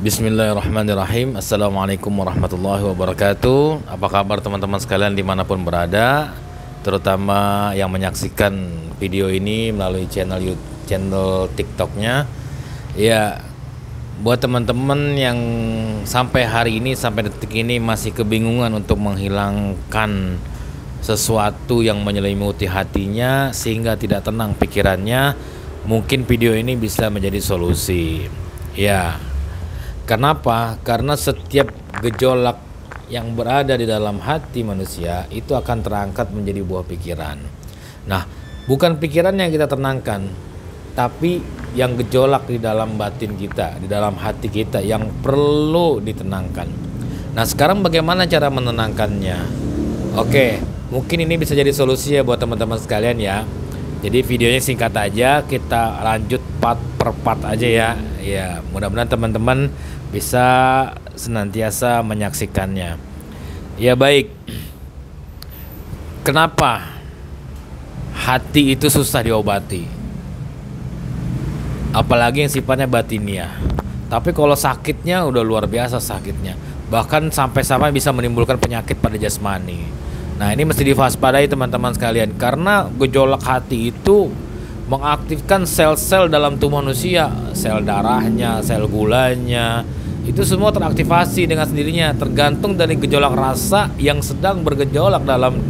Bismillahirrahmanirrahim. Assalamualaikum warahmatullahi wabarakatuh. Apa kabar teman-teman sekalian dimanapun berada, terutama yang menyaksikan video ini melalui channel TikToknya. Ya, buat teman-teman yang sampai hari ini, sampai detik ini masih kebingungan untuk menghilangkan sesuatu yang menyelimuti hatinya sehingga tidak tenang pikirannya, mungkin video ini bisa menjadi solusi. Ya, kenapa? Karena setiap gejolak yang berada di dalam hati manusia itu akan terangkat menjadi buah pikiran. Nah, bukan pikiran yang kita tenangkan, tapi yang gejolak di dalam batin kita, di dalam hati kita yang perlu ditenangkan. Nah, sekarang bagaimana cara menenangkannya? Oke, mungkin ini bisa jadi solusi ya buat teman-teman sekalian ya. Jadi videonya singkat aja, kita lanjut part per part aja ya. Ya, mudah-mudahan teman-teman bisa senantiasa menyaksikannya. Ya baik. Kenapa hati itu susah diobati? Apalagi yang sifatnya batiniah. Tapi kalau sakitnya udah luar biasa sakitnya. Bahkan sampai-sampai bisa menimbulkan penyakit pada jasmani. Nah, ini mesti diwaspadai teman-teman sekalian, karena gejolak hati itu mengaktifkan sel-sel dalam tubuh manusia, sel darahnya, sel gulanya, itu semua teraktivasi dengan sendirinya, tergantung dari gejolak rasa yang sedang bergejolak dalam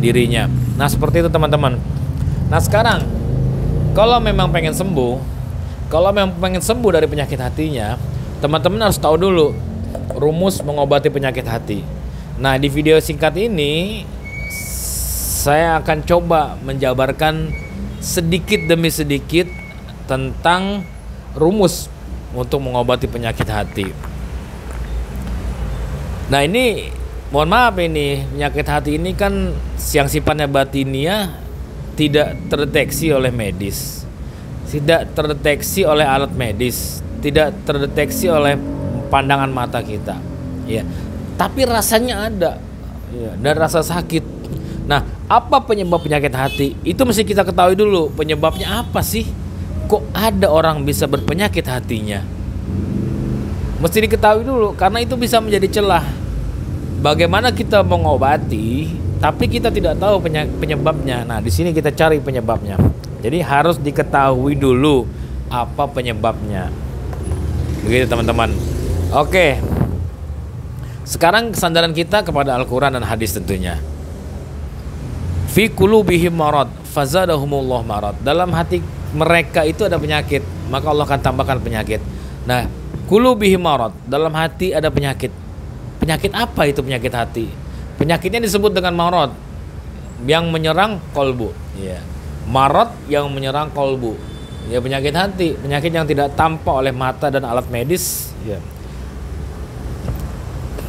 dirinya. Nah, seperti itu teman-teman. Nah, sekarang kalau memang pengen sembuh, dari penyakit hatinya, teman-teman harus tahu dulu rumus mengobati penyakit hati. Nah, di video singkat ini saya akan coba menjabarkan sedikit demi sedikit tentang rumus untuk mengobati penyakit hati. Nah, ini mohon maaf, ini penyakit hati ini kan yang sifatnya batiniah, tidak terdeteksi oleh medis, tidak terdeteksi oleh alat medis, tidak terdeteksi oleh pandangan mata kita, ya. Tapi rasanya ada, ya, dan rasa sakit. Nah, apa penyebab penyakit hati? Itu mesti kita ketahui dulu. Penyebabnya apa sih? Kok ada orang bisa berpenyakit hatinya? Mesti diketahui dulu, karena itu bisa menjadi celah. Bagaimana kita mengobati, tapi kita tidak tahu penyebabnya. Nah, di sini kita cari penyebabnya. Jadi harus diketahui dulu apa penyebabnya. Begitu teman-teman. Oke. Sekarang kesandaran kita kepada Al-Quran dan hadis tentunya. Fi qulubihim marad fazadahumullah marad. Dalam hati mereka itu ada penyakit, maka Allah akan tambahkan penyakit. Nah, qulubihim marad, dalam hati ada penyakit. Penyakit apa itu penyakit hati? Penyakitnya disebut dengan marad, yang menyerang kolbu. Ya. Marad yang menyerang kolbu. Ya, penyakit hati, penyakit yang tidak tampak oleh mata dan alat medis. Ya.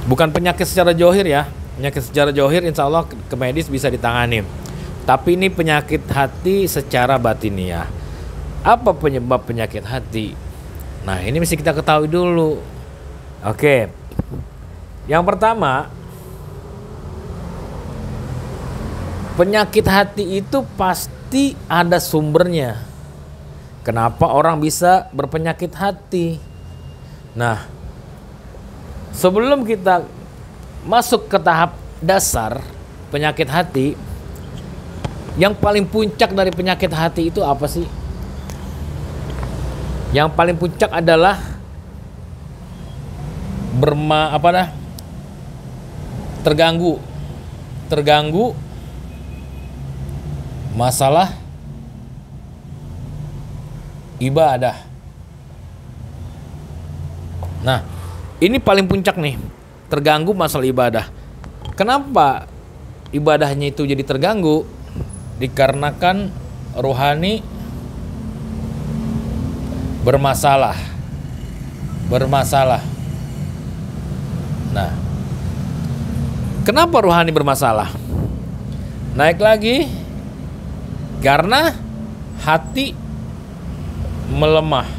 Bukan penyakit secara johir ya. Penyakit secara johir insya Allah ke medis bisa ditangani. Tapi ini penyakit hati secara batiniah. Apa penyebab penyakit hati? Nah, ini mesti kita ketahui dulu. Oke. Yang pertama, penyakit hati itu pasti ada sumbernya. Kenapa orang bisa berpenyakit hati? Nah, sebelum kita masuk ke tahap dasar penyakit hati, yang paling puncak dari penyakit hati itu apa sih? Yang paling puncak adalah terganggu masalah ibadah. Nah, ini paling puncak nih, terganggu masalah ibadah. Kenapa ibadahnya itu jadi terganggu? Dikarenakan rohani bermasalah. Nah, kenapa rohani bermasalah? Naik lagi, karena hati melemah.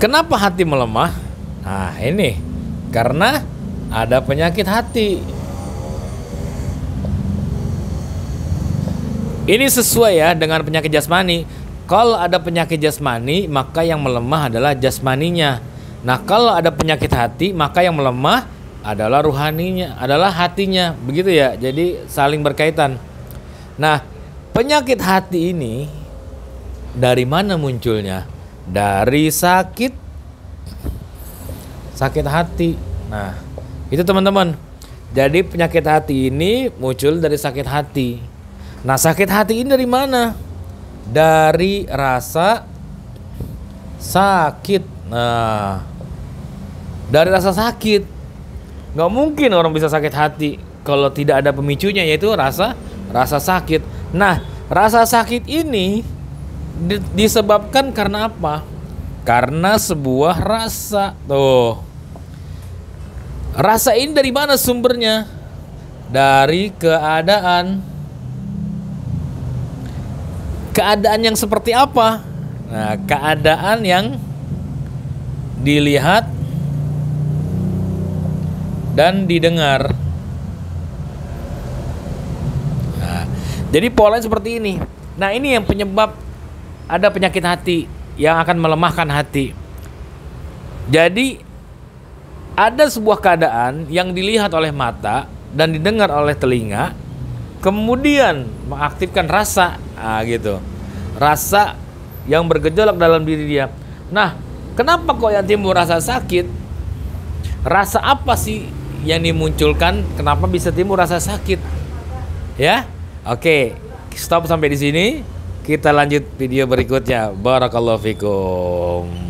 Kenapa hati melemah? Nah, ini karena ada penyakit hati. Ini sesuai ya dengan penyakit jasmani. Kalau ada penyakit jasmani, maka yang melemah adalah jasmaninya. Nah, kalau ada penyakit hati, maka yang melemah adalah ruhaninya, adalah hatinya. Begitu ya. Jadi saling berkaitan. Nah, penyakit hati ini dari mana munculnya? Dari sakit hati. Nah, itu teman-teman. Jadi penyakit hati ini muncul dari sakit hati. Nah, sakit hati ini dari mana? Dari rasa sakit. Nah, dari rasa sakit. Nggak mungkin orang bisa sakit hati kalau tidak ada pemicunya, yaitu rasa sakit. Nah, rasa sakit ini disebabkan karena apa? Karena sebuah rasa. Tuh. Rasa ini dari mana sumbernya? Dari keadaan. Keadaan yang seperti apa? Nah, keadaan yang dilihat dan didengar. Nah, jadi polanya seperti ini. Nah, ini yang penyebab ada penyakit hati yang akan melemahkan hati. Jadi ada sebuah keadaan yang dilihat oleh mata dan didengar oleh telinga, kemudian mengaktifkan rasa, gitu. Rasa yang bergejolak dalam diri dia. Nah, kenapa kok yang timbul rasa sakit? Rasa apa sih yang dimunculkan? Kenapa bisa timbul rasa sakit? Ya, oke, stop sampai di sini. Kita lanjut video berikutnya. Barakallahu fikum.